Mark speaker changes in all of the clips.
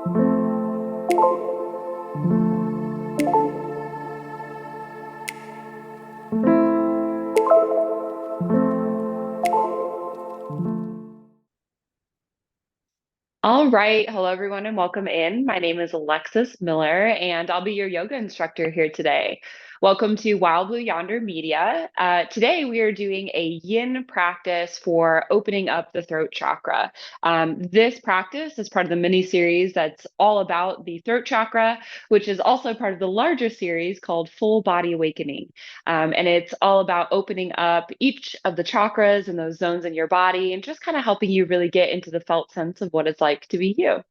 Speaker 1: All right. Hello, everyone, and welcome in. My name is Alexis Miller, and I'll be your yoga instructor here today. Welcome to Wild Blue Yonder Media. Today, we are doing a yin practice for opening up the throat chakra. This practice is part of the mini series that's all about the throat chakra, which is also part of the larger series called Full Body Awakening. And it's all about opening up each of the chakras and those zones in your body and just kind of helping you really get into the felt sense of what it's like to be you.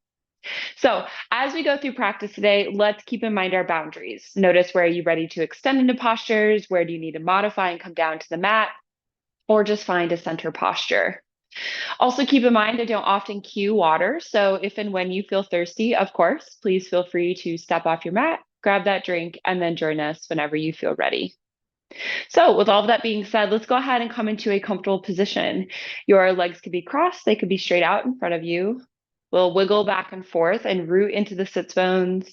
Speaker 1: So, as we go through practice today, let's keep in mind our boundaries. Notice, where are you ready to extend into postures? Where do you need to modify and come down to the mat? Or just find a center posture. Also, keep in mind, I don't often cue water. So, if and when you feel thirsty, of course, please feel free to step off your mat, grab that drink, and then join us whenever you feel ready. So, with all of that being said, let's go ahead and come into a comfortable position. Your legs could be crossed, they could be straight out in front of you. We'll wiggle back and forth and root into the sits bones. And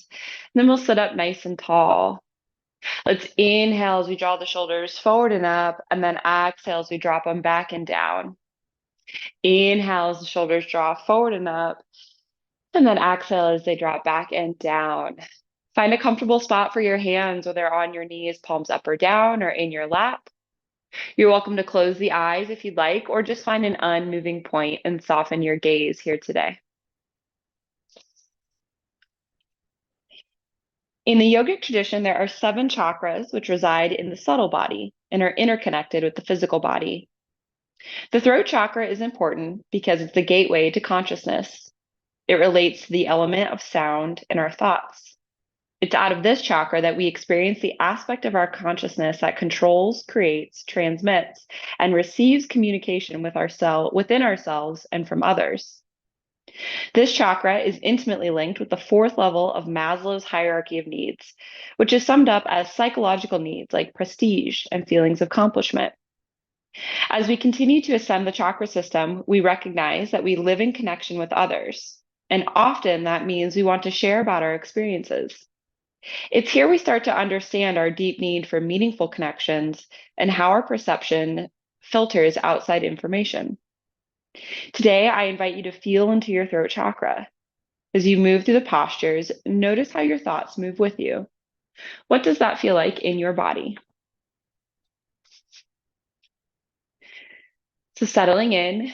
Speaker 1: then we'll sit up nice and tall. Let's inhale as we draw the shoulders forward and up, and then exhale as we drop them back and down. Inhale as the shoulders draw forward and up, and then exhale as they drop back and down. Find a comfortable spot for your hands, whether on your knees, palms up or down, or in your lap. You're welcome to close the eyes if you'd like, or just find an unmoving point and soften your gaze here today. In the yogic tradition, there are 7 chakras which reside in the subtle body and are interconnected with the physical body. The throat chakra is important because it's the gateway to consciousness. It relates to the element of sound in our thoughts. It's out of this chakra that we experience the aspect of our consciousness that controls, creates, transmits, and receives communication within ourselves and from others. This chakra is intimately linked with the 4th level of Maslow's hierarchy of needs, which is summed up as psychological needs like prestige and feelings of accomplishment. As we continue to ascend the chakra system, we recognize that we live in connection with others, and often that means we want to share about our experiences. It's here we start to understand our deep need for meaningful connections and how our perception filters outside information. Today, I invite you to feel into your throat chakra. As you move through the postures, notice how your thoughts move with you. What does that feel like in your body? So, settling in,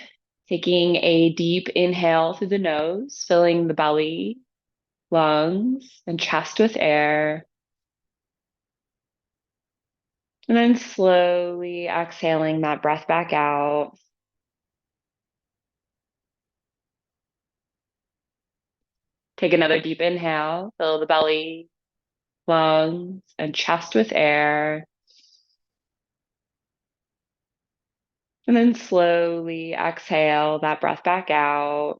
Speaker 1: taking a deep inhale through the nose, filling the belly, lungs, and chest with air. And then slowly exhaling that breath back out. Take another deep inhale, fill the belly, lungs, and chest with air. And then slowly exhale that breath back out.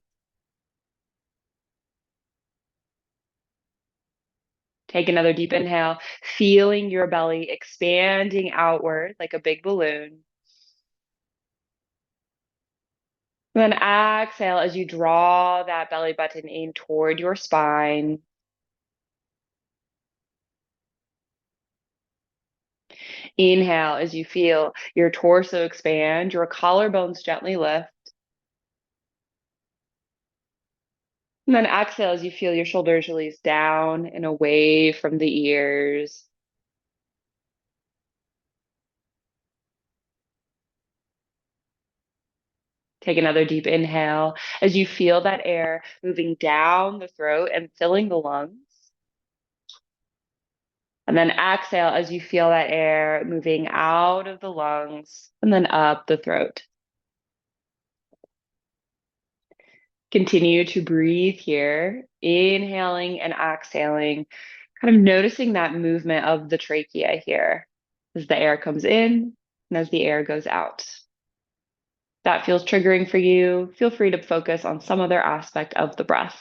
Speaker 1: Take another deep inhale, feeling your belly expanding outward like a big balloon. And then exhale as you draw that belly button in toward your spine. Inhale as you feel your torso expand, your collarbones gently lift. And then exhale as you feel your shoulders release down and away from the ears. Take another deep inhale as you feel that air moving down the throat and filling the lungs. And then exhale as you feel that air moving out of the lungs and then up the throat. Continue to breathe here, inhaling and exhaling, kind of noticing that movement of the trachea here as the air comes in and as the air goes out. If that feels triggering for you, feel free to focus on some other aspect of the breath.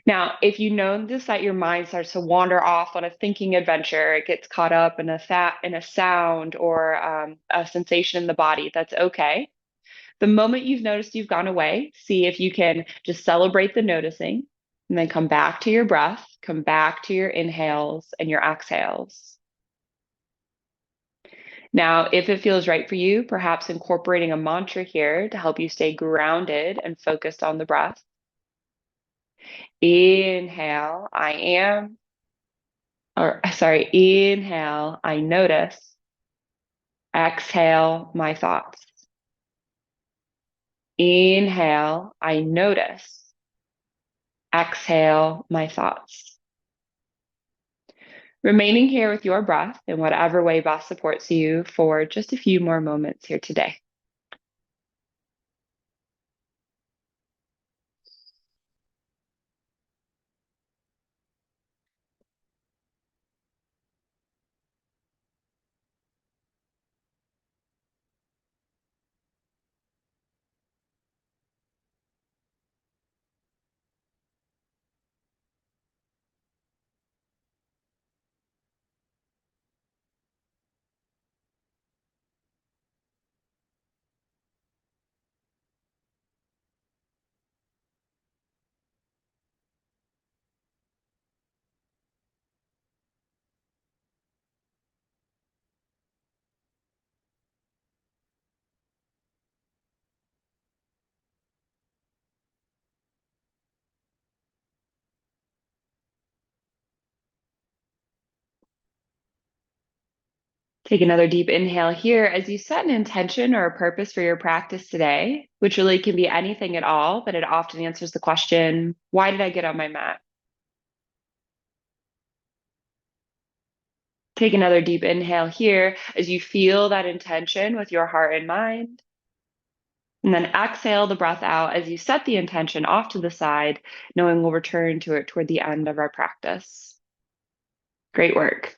Speaker 1: Now, if you notice that your mind starts to wander off on a thinking adventure, it gets caught up in a sound or a sensation in the body, that's okay. The moment you've noticed you've gone away, see if you can just celebrate the noticing and then come back to your breath, come back to your inhales and your exhales. Now, if it feels right for you, perhaps incorporating a mantra here to help you stay grounded and focused on the breath. Inhale, I am, or sorry, inhale, I notice. Exhale, my thoughts. Inhale, I notice. Exhale, my thoughts. Remaining here with your breath in whatever way best supports you for just a few more moments here today. Take another deep inhale here as you set an intention or a purpose for your practice today, which really can be anything at all, but it often answers the question, why did I get on my mat? Take another deep inhale here as you feel that intention with your heart and mind. And then exhale the breath out as you set the intention off to the side, knowing we'll return to it toward the end of our practice. Great work.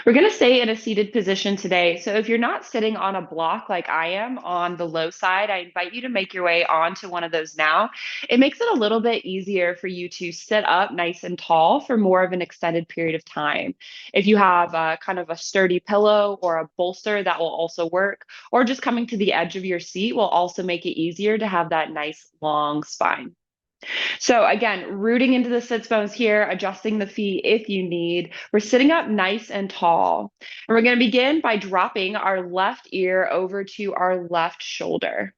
Speaker 1: We're going to stay in a seated position today. So if you're not sitting on a block like I am on the low side, I invite you to make your way onto one of those now. It makes it a little bit easier for you to sit up nice and tall for more of an extended period of time. If you have kind of a sturdy pillow or a bolster, that will also work. Or just coming to the edge of your seat will also make it easier to have that nice long spine. So again, rooting into the sits bones here, adjusting the feet if you need. We're sitting up nice and tall. And we're going to begin by dropping our left ear over to our left shoulder.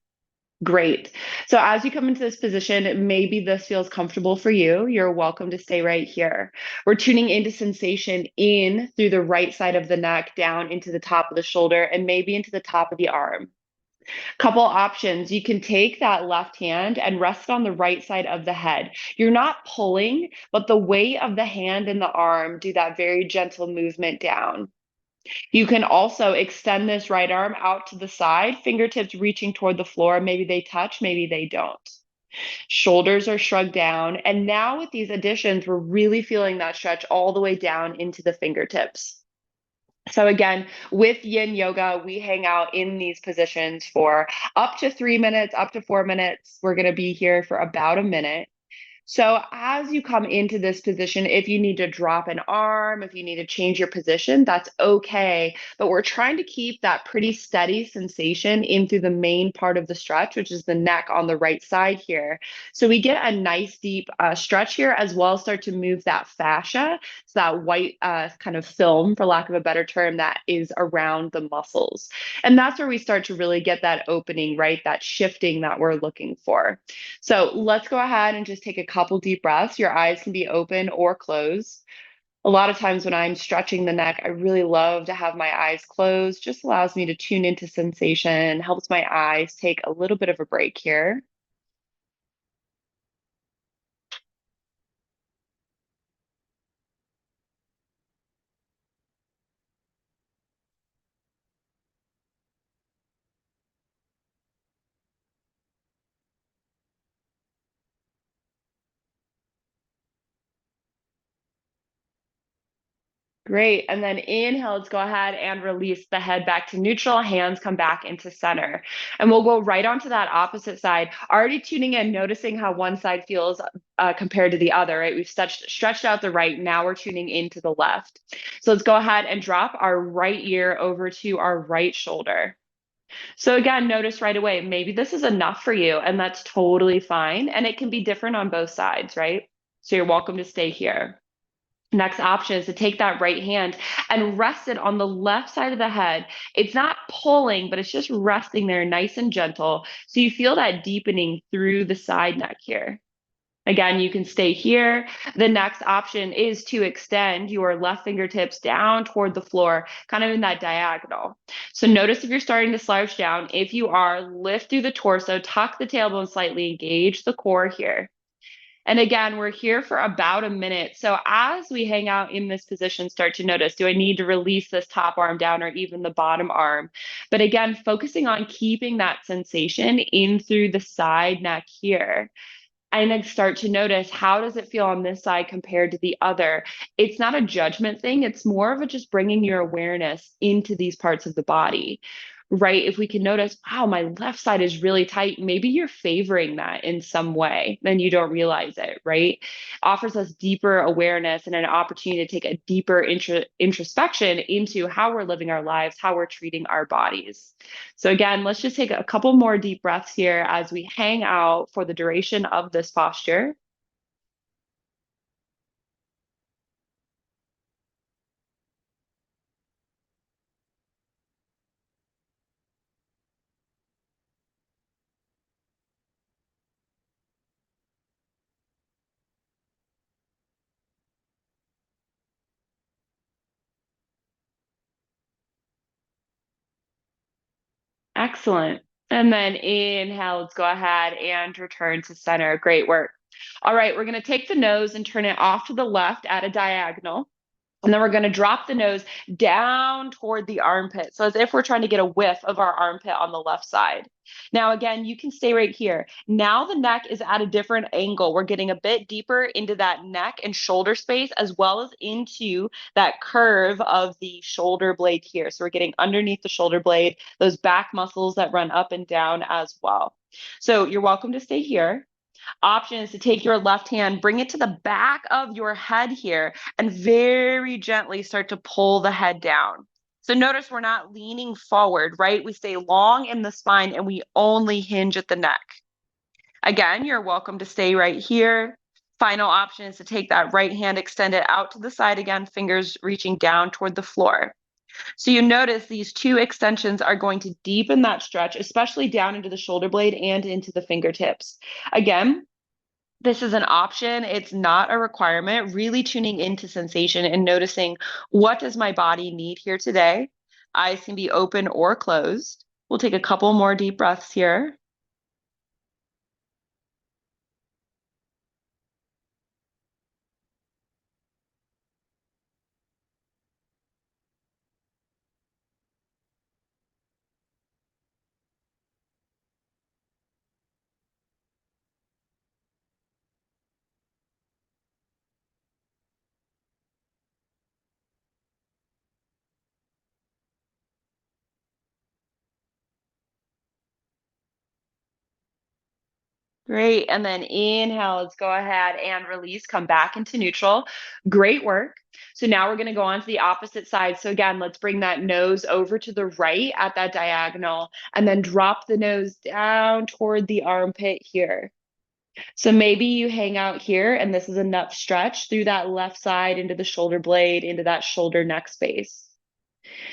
Speaker 1: Great. So as you come into this position, maybe this feels comfortable for you. You're welcome to stay right here. We're tuning into sensation in through the right side of the neck, down into the top of the shoulder, and maybe into the top of the arm. Couple options. You can take that left hand and rest it on the right side of the head. You're not pulling, but the weight of the hand and the arm do that very gentle movement down. You can also extend this right arm out to the side, fingertips reaching toward the floor. Maybe they touch, maybe they don't. Shoulders are shrugged down. And now with these additions, we're really feeling that stretch all the way down into the fingertips. So again, with yin yoga, we hang out in these positions for up to 3 minutes, up to 4 minutes. We're going to be here for about a minute. So as you come into this position, if you need to drop an arm, if you need to change your position, that's okay. But we're trying to keep that pretty steady sensation in through the main part of the stretch, which is the neck on the right side here. So we get a nice deep stretch here, as well as start to move that fascia. It's that white kind of film, for lack of a better term, that is around the muscles. And that's where we start to really get that opening, right? That shifting that we're looking for. So let's go ahead and just take a couple deep breaths. Your eyes can be open or closed. A lot of times when I'm stretching the neck, I really love to have my eyes closed. Just allows me to tune into sensation, helps my eyes take a little bit of a break here. Great. And then inhale, let's go ahead and release the head back to neutral. Hands come back into center. And we'll go right onto that opposite side, already tuning in, noticing how one side feels compared to the other, right? We've stretched out the right. Now we're tuning into the left. So let's go ahead and drop our right ear over to our right shoulder. So again, notice right away, maybe this is enough for you, and that's totally fine. And it can be different on both sides, right? So you're welcome to stay here. Next option is to take that right hand and rest it on the left side of the head. It's not pulling, but it's just resting there nice and gentle. So you feel that deepening through the side neck here. Again, you can stay here. The next option is to extend your left fingertips down toward the floor, kind of in that diagonal. So notice if you're starting to slouch down. If you are, lift through the torso, tuck the tailbone slightly, engage the core here. And again, we're here for about a minute. So as we hang out in this position, start to notice, do I need to release this top arm down or even the bottom arm? But again, focusing on keeping that sensation in through the side neck here. And then start to notice, how does it feel on this side compared to the other? It's not a judgment thing. It's more of a just bringing your awareness into these parts of the body, right? If we can notice, wow, my left side is really tight, maybe you're favoring that in some way, then you don't realize it, right? Offers us deeper awareness and an opportunity to take a deeper introspection into how we're living our lives, how we're treating our bodies. So again, let's just take a couple more deep breaths here as we hang out for the duration of this posture. Excellent. And then inhale, let's go ahead and return to center. Great work. All right, we're going to take the nose and turn it off to the left at a diagonal. And then we're going to drop the nose down toward the armpit. So as if we're trying to get a whiff of our armpit on the left side. Now, again, you can stay right here. Now the neck is at a different angle. We're getting a bit deeper into that neck and shoulder space, as well as into that curve of the shoulder blade here. So we're getting underneath the shoulder blade, those back muscles that run up and down as well. So you're welcome to stay here. Option is to take your left hand, bring it to the back of your head here, and very gently start to pull the head down. So notice we're not leaning forward, right? We stay long in the spine and we only hinge at the neck. Again, you're welcome to stay right here. Final option is to take that right hand, extend it out to the side again, fingers reaching down toward the floor. So you notice these two extensions are going to deepen that stretch, especially down into the shoulder blade and into the fingertips. Again, this is an option. It's not a requirement. Really tuning into sensation and noticing, what does my body need here today? Eyes can be open or closed. We'll take a couple more deep breaths here. Great. And then inhale, let's go ahead and release, come back into neutral. Great work. So now we're going to go on to the opposite side. So again, let's bring that nose over to the right at that diagonal and then drop the nose down toward the armpit here. So maybe you hang out here and this is enough stretch through that left side into the shoulder blade, into that shoulder neck space.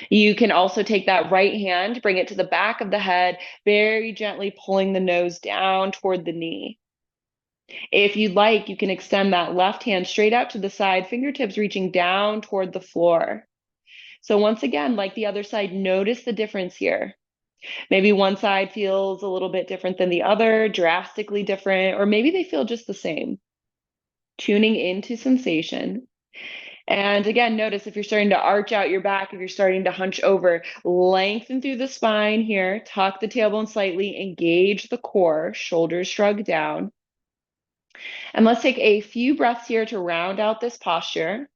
Speaker 1: You can also take that right hand, bring it to the back of the head, very gently pulling the nose down toward the knee. If you'd like, you can extend that left hand straight out to the side, fingertips reaching down toward the floor. So once again, like the other side, notice the difference here. Maybe one side feels a little bit different than the other, drastically different, or maybe they feel just the same. Tuning into sensation. And again, notice if you're starting to arch out your back, if you're starting to hunch over, lengthen through the spine here, tuck the tailbone slightly, engage the core, shoulders shrug down. And let's take a few breaths here to round out this posture.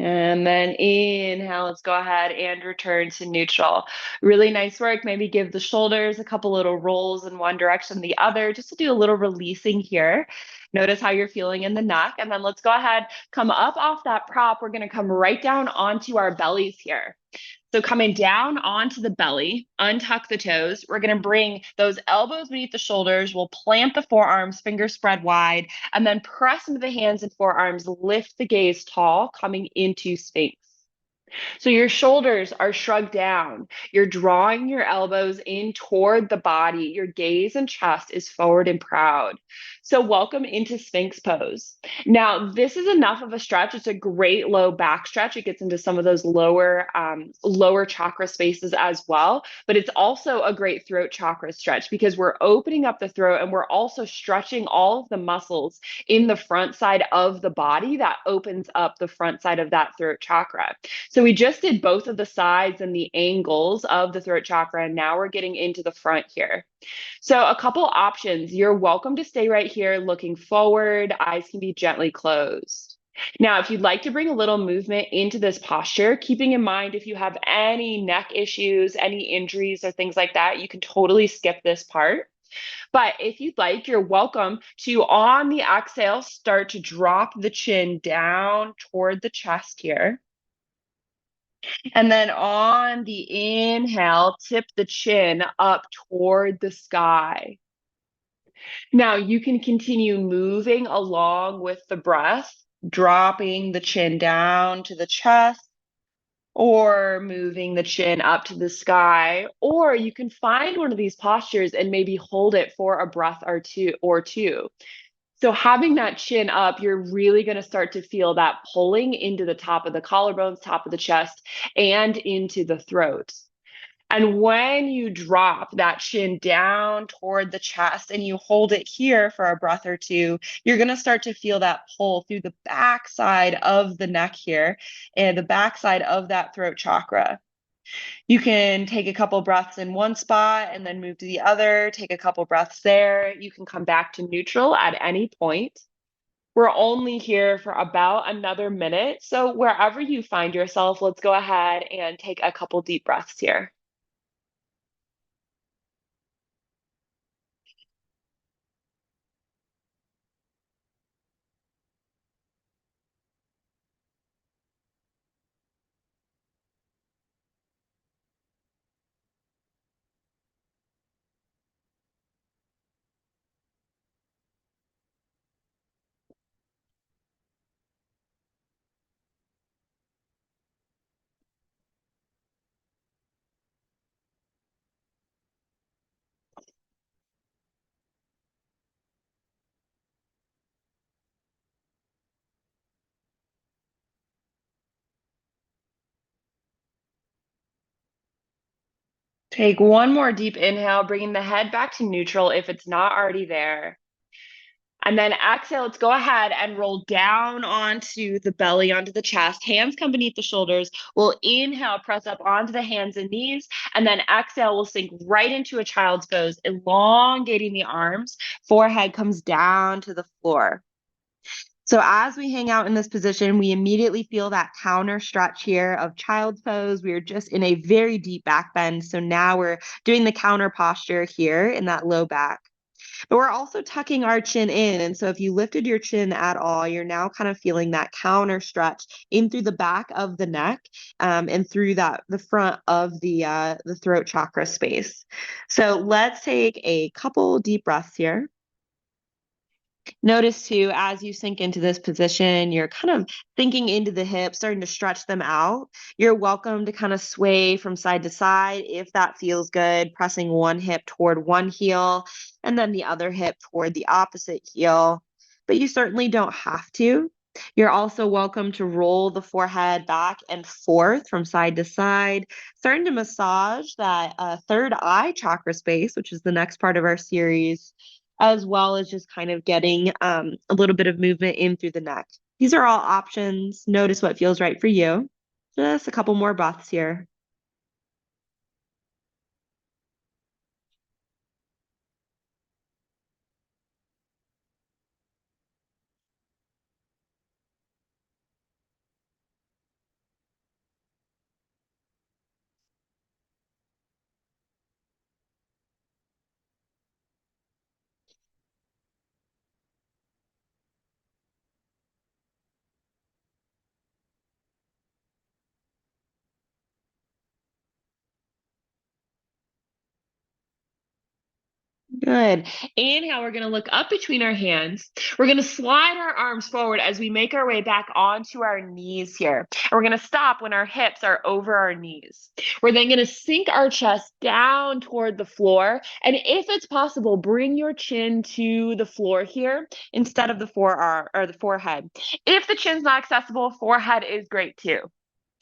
Speaker 1: And then inhale, let's go ahead and return to neutral. Really nice work. Maybe give the shoulders a couple little rolls in one direction, the other, just to do a little releasing here. Notice how you're feeling in the neck. And then let's go ahead, come up off that prop. We're going to come right down onto our bellies here. So coming down onto the belly, untuck the toes. We're going to bring those elbows beneath the shoulders. We'll plant the forearms, fingers spread wide, and then press into the hands and forearms. Lift the gaze tall, coming into Sphinx. So your shoulders are shrugged down. You're drawing your elbows in toward the body. Your gaze and chest is forward and proud. So welcome into Sphinx pose. Now, this is enough of a stretch. It's a great low back stretch. It gets into some of those lower chakra spaces as well. But it's also a great throat chakra stretch because we're opening up the throat and we're also stretching all of the muscles in the front side of the body that opens up the front side of that throat chakra. So we just did both of the sides and the angles of the throat chakra, and now we're getting into the front here. So a couple options. You're welcome to stay right here looking forward. Eyes can be gently closed. Now, if you'd like to bring a little movement into this posture, keeping in mind if you have any neck issues, any injuries or things like that, you can totally skip this part. But if you'd like, you're welcome to, on the exhale, start to drop the chin down toward the chest here. And then on the inhale, tip the chin up toward the sky. Now you can continue moving along with the breath, dropping the chin down to the chest, or moving the chin up to the sky, or you can find one of these postures and maybe hold it for a breath or two. So having that chin up, you're really going to start to feel that pulling into the top of the collarbones, top of the chest, and into the throat. And when you drop that chin down toward the chest and you hold it here for a breath or two, you're going to start to feel that pull through the backside of the neck here and the backside of that throat chakra. You can take a couple breaths in one spot and then move to the other, take a couple breaths there. You can come back to neutral at any point. We're only here for about another minute. So wherever you find yourself, let's go ahead and take a couple deep breaths here. Take one more deep inhale, bringing the head back to neutral if it's not already there. And then exhale, let's go ahead and roll down onto the belly, onto the chest. Hands come beneath the shoulders. We'll inhale, press up onto the hands and knees. And then exhale, we'll sink right into a child's pose, elongating the arms. Forehead comes down to the floor. So as we hang out in this position, we immediately feel that counter stretch here of child's pose. We are just in a very deep back bend. So now we're doing the counter posture here in that low back. But we're also tucking our chin in. And so if you lifted your chin at all, you're now kind of feeling that counter stretch in through the back of the neck and through the front of the throat chakra space. So let's take a couple deep breaths here. Notice too, as you sink into this position, you're kind of sinking into the hips, starting to stretch them out. You're welcome to kind of sway from side to side if that feels good, pressing one hip toward one heel and then the other hip toward the opposite heel. But you certainly don't have to. You're also welcome to roll the forehead back and forth from side to side, starting to massage that third eye chakra space, which is the next part of our series, as well as just kind of getting a little bit of movement in through the neck. These are all options. Notice what feels right for you. Just a couple more breaths here. Good. Inhale, we're going to look up between our hands. We're going to slide our arms forward as we make our way back onto our knees here. And we're going to stop when our hips are over our knees. We're then going to sink our chest down toward the floor. And if it's possible, bring your chin to the floor here instead of the forearm or the forehead. If the chin's not accessible, forehead is great too.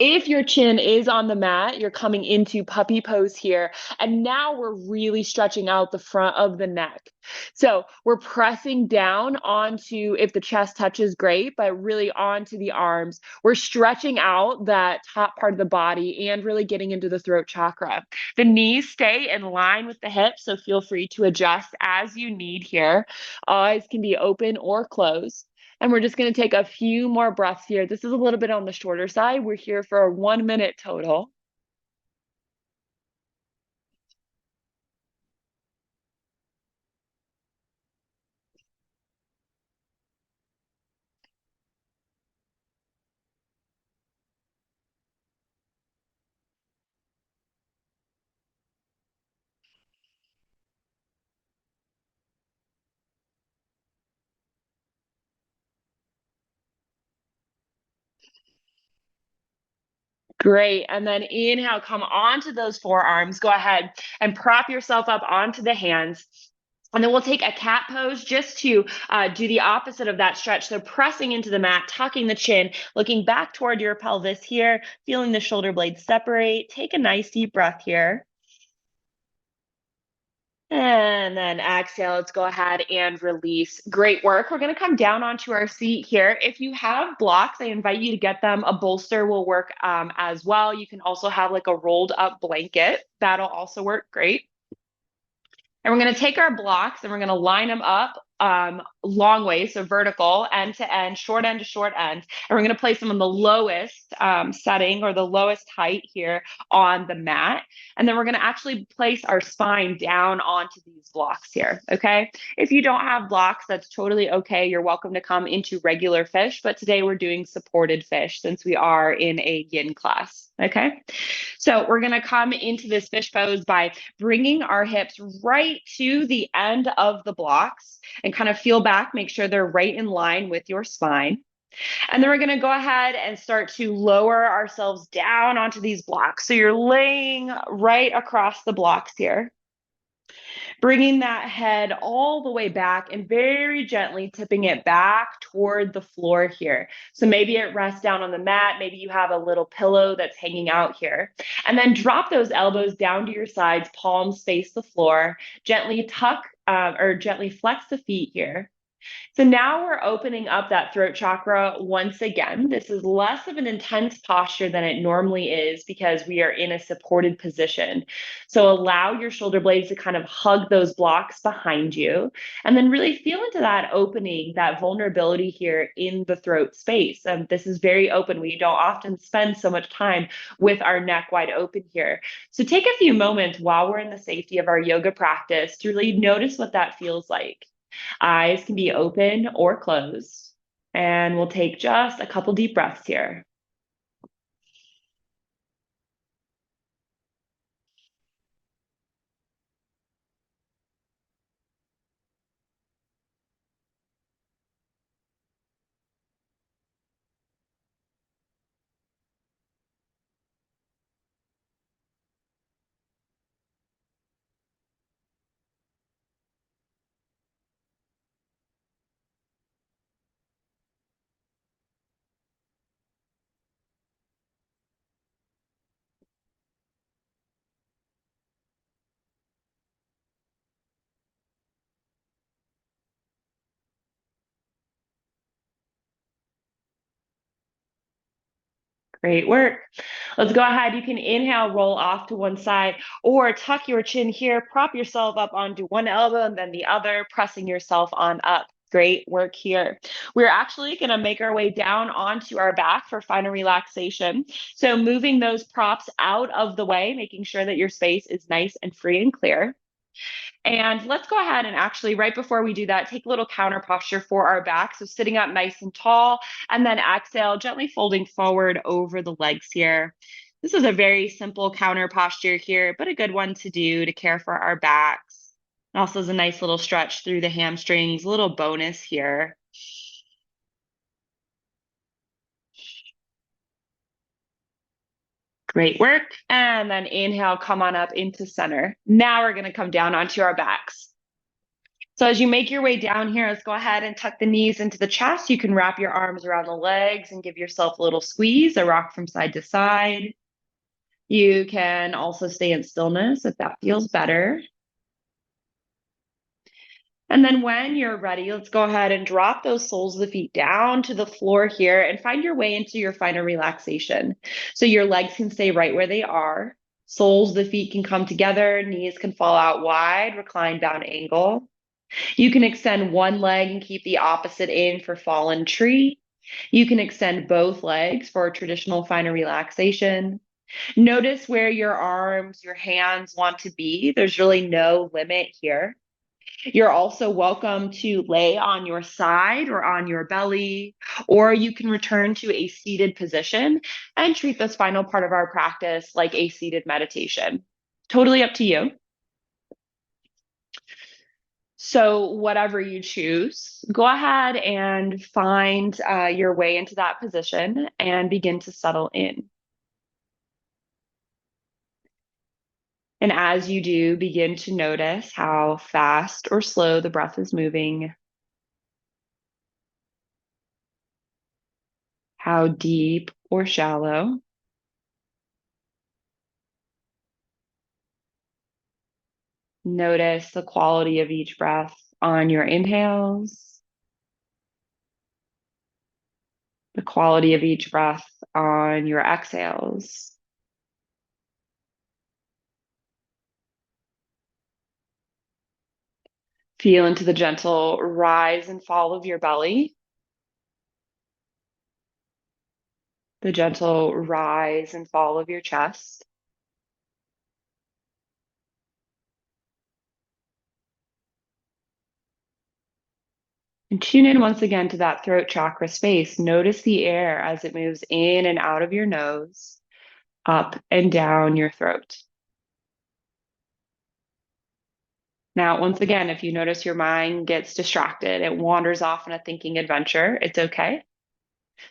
Speaker 1: If your chin is on the mat, you're coming into puppy pose here. And now we're really stretching out the front of the neck. So we're pressing down onto, if the chest touches, great, but really onto the arms. We're stretching out that top part of the body and really getting into the throat chakra. The knees stay in line with the hips, so feel free to adjust as you need here. Eyes can be open or closed. And we're just going to take a few more breaths here. This is a little bit on the shorter side. We're here for 1 minute total. Great. And then inhale, come onto those forearms. Go ahead and prop yourself up onto the hands. And then we'll take a cat pose just to do the opposite of that stretch. So pressing into the mat, tucking the chin, looking back toward your pelvis here, feeling the shoulder blades separate. Take a nice deep breath here. And then exhale, let's go ahead and release. Great work. We're going to come down onto our seat here. If you have blocks, I invite you to get them. A bolster will work as well. You can also have like a rolled up blanket. That'll also work great. And we're going to take our blocks and we're going to line them up long ways, so vertical, end to end, short end to short end. And we're going to place them on the lowest setting or the lowest height here on the mat. And then we're going to actually place our spine down onto these blocks here, okay? If you don't have blocks, that's totally okay. You're welcome to come into regular fish, but today we're doing supported fish since we are in a yin class, okay? So we're going to come into this fish pose by bringing our hips right to the end of the blocks and kind of feel back, make sure they're right in line with your spine. And then we're going to go ahead and start to lower ourselves down onto these blocks. So you're laying right across the blocks here. Bringing that head all the way back and very gently tipping it back toward the floor here. So maybe it rests down on the mat. Maybe you have a little pillow that's hanging out here. And then drop those elbows down to your sides, palms face the floor. Gently tuck or gently flex the feet here. So now we're opening up that throat chakra once again. This is less of an intense posture than it normally is because we are in a supported position. So allow your shoulder blades to kind of hug those blocks behind you and then really feel into that opening, that vulnerability here in the throat space. This is very open. We don't often spend so much time with our neck wide open here. So take a few moments while we're in the safety of our yoga practice to really notice what that feels like. Eyes can be open or closed. And we'll take just a couple deep breaths here. Great work. Let's go ahead. You can inhale, roll off to one side, or tuck your chin here, prop yourself up onto one elbow and then the other, pressing yourself on up. Great work here. We're actually going to make our way down onto our back for final relaxation. So moving those props out of the way, making sure that your space is nice and free and clear. And let's go ahead and actually, right before we do that, take a little counter posture for our back. So sitting up nice and tall, and then exhale, gently folding forward over the legs here. This is a very simple counter posture here, but a good one to do to care for our backs. Also is a nice little stretch through the hamstrings, a little bonus here. Great work. And then inhale, come on up into center. Now we're going to come down onto our backs. So as you make your way down here, let's go ahead and tuck the knees into the chest. You can wrap your arms around the legs and give yourself a little squeeze, a rock from side to side. You can also stay in stillness if that feels better. And then when you're ready, let's go ahead and drop those soles of the feet down to the floor here and find your way into your final relaxation. So your legs can stay right where they are. Soles of the feet can come together, knees can fall out wide, recline down angle. You can extend one leg and keep the opposite in for fallen tree. You can extend both legs for a traditional final relaxation. Notice where your arms, your hands want to be. There's really no limit here. You're also welcome to lay on your side or on your belly, or you can return to a seated position and treat this final part of our practice like a seated meditation. Totally up to you. So, whatever you choose, go ahead and find your way into that position and begin to settle in. And as you do, begin to notice how fast or slow the breath is moving, how deep or shallow. Notice the quality of each breath on your inhales, the quality of each breath on your exhales. Feel into the gentle rise and fall of your belly, the gentle rise and fall of your chest. And tune in once again to that throat chakra space. Notice the air as it moves in and out of your nose, up and down your throat. Now, once again, if you notice your mind gets distracted, it wanders off on a thinking adventure, it's okay.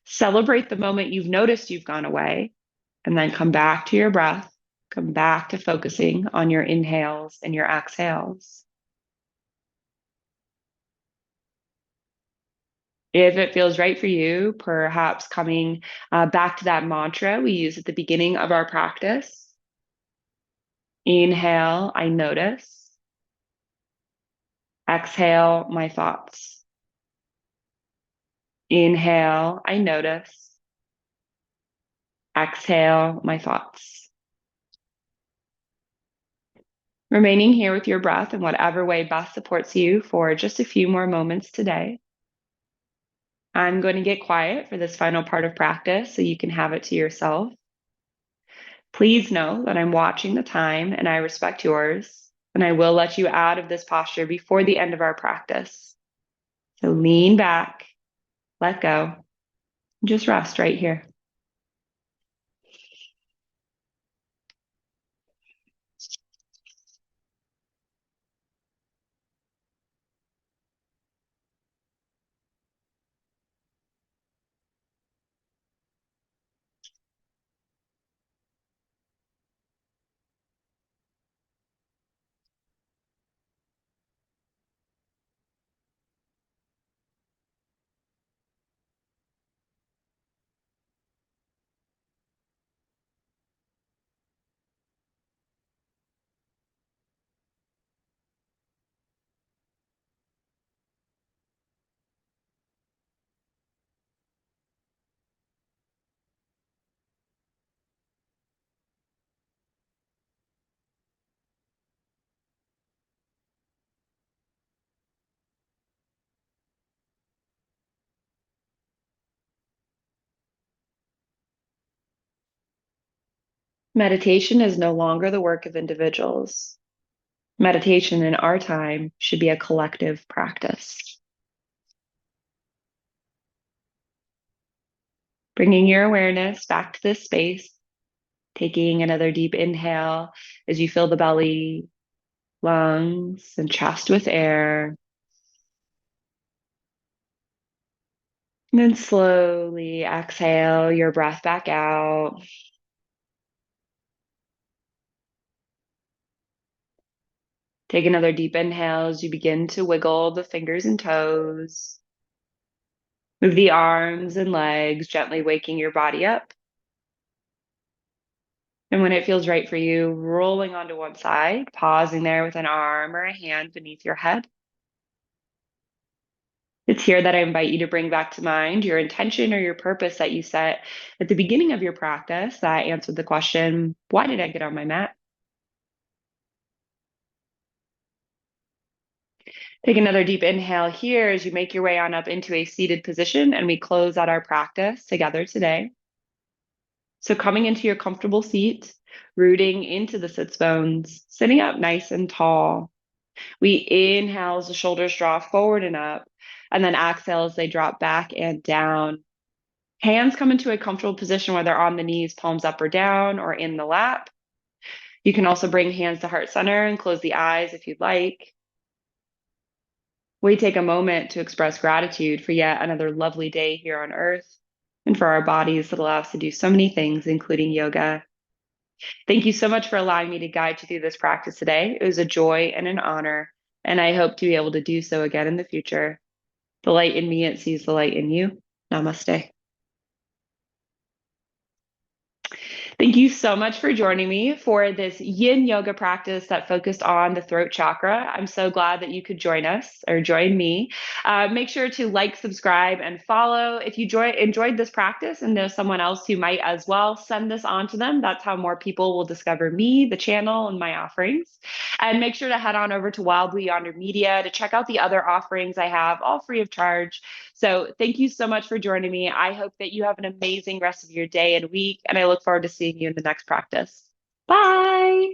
Speaker 1: Celebrate the moment you've noticed you've gone away, and then come back to your breath, come back to focusing on your inhales and your exhales. If it feels right for you, perhaps coming back to that mantra we use at the beginning of our practice. Inhale, I notice. Exhale, my thoughts. Inhale, I notice. Exhale, my thoughts. Remaining here with your breath in whatever way best supports you for just a few more moments today. I'm going to get quiet for this final part of practice so you can have it to yourself. Please know that I'm watching the time and I respect yours, and I will let you out of this posture before the end of our practice. So lean back, let go, just rest right here. Meditation is no longer the work of individuals. Meditation in our time should be a collective practice. Bringing your awareness back to this space, taking another deep inhale as you fill the belly, lungs and chest with air. And then slowly exhale your breath back out. Take another deep inhale as you begin to wiggle the fingers and toes. Move the arms and legs, gently waking your body up. And when it feels right for you, rolling onto one side, pausing there with an arm or a hand beneath your head. It's here that I invite you to bring back to mind your intention or your purpose that you set at the beginning of your practice that answered the question, why did I get on my mat? Take another deep inhale here as you make your way on up into a seated position, and we close out our practice together today. So coming into your comfortable seat, rooting into the sits bones, sitting up nice and tall. We inhale as the shoulders draw forward and up, and then exhale as they drop back and down. Hands come into a comfortable position, whether on the knees, palms up or down, or in the lap. You can also bring hands to heart center and close the eyes if you'd like. We take a moment to express gratitude for yet another lovely day here on earth and for our bodies that allow us to do so many things, including yoga. Thank you so much for allowing me to guide you through this practice today. It was a joy and an honor, and I hope to be able to do so again in the future. The light in me, it sees the light in you. Namaste. Thank you so much for joining me for this yin yoga practice that focused on the throat chakra. I'm so glad that you could join us or join me. Make sure to like, subscribe, and follow. If you enjoyed this practice and know someone else who might as well, send this on to them. That's how more people will discover me, the channel, and my offerings. And make sure to head on over to Wild Blue Yonder Media to check out the other offerings I have, all free of charge. So thank you so much for joining me. I hope that you have an amazing rest of your day and week, and I look forward to seeing you in the next practice. Bye.